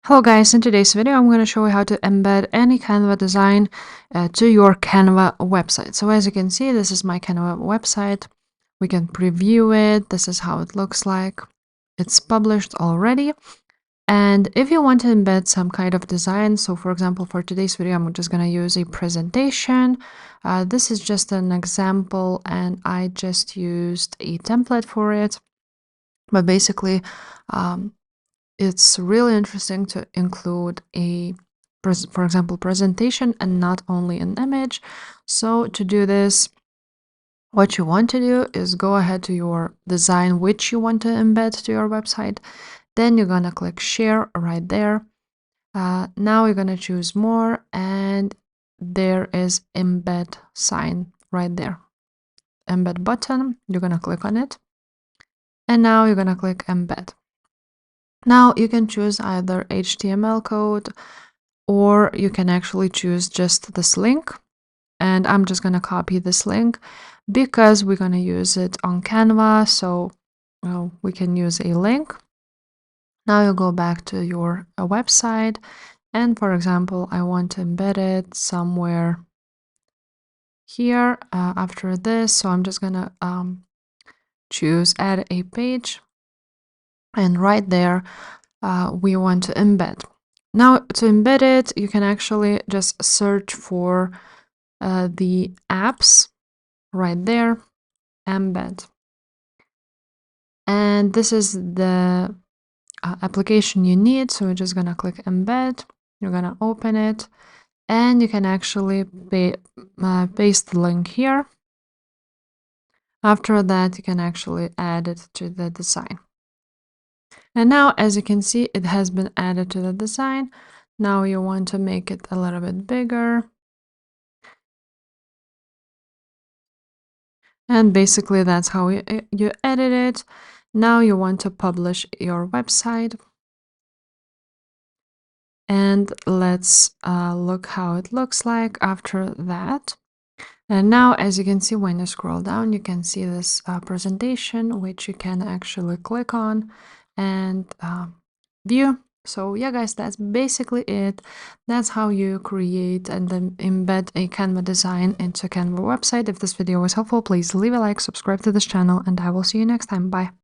Hello guys, in today's video I'm going to show you how to embed any Canva design to your Canva website. So as you can see, this is my Canva website. We can preview it. This is how it looks like. It's published already. And if you want to embed some kind of design, so for example, for today's video, I'm just going to use a presentation. This is just an example and I just used a template for it. But basically, it's really interesting to include for example, presentation and not only an image. So to do this, what you want to do is go ahead to your design which you want to embed to your website. Then you're going to click share right there. Now you're going to choose more, and there is embed sign right there. Embed button, you're going to click on it. And now you're going to click embed. Now you can choose either HTML code, or you can actually choose just this link. And I'm just going to copy this link because we're going to use it on Canva. So we can use a link. Now you go back to your website. And for example, I want to embed it somewhere here after this. So I'm just going to choose add a page. And right there, we want to embed. Now to embed it, you can actually just search for the apps right there, embed. And this is the application you need. So we're just going to click embed. You're going to open it, and you can actually paste the link here. After that, you can actually add it to the design. And now, as you can see, it has been added to the design. Now you want to make it a little bit bigger. And basically that's how you edit it. Now you want to publish your website. And let's look how it looks like after that. And now, as you can see, when you scroll down, you can see this presentation, which you can actually click on and view. So yeah, guys, that's basically it. That's how you create and then embed a Canva design into Canva website. If this video was helpful, please leave a like, subscribe to this channel, and I will see you next time. Bye.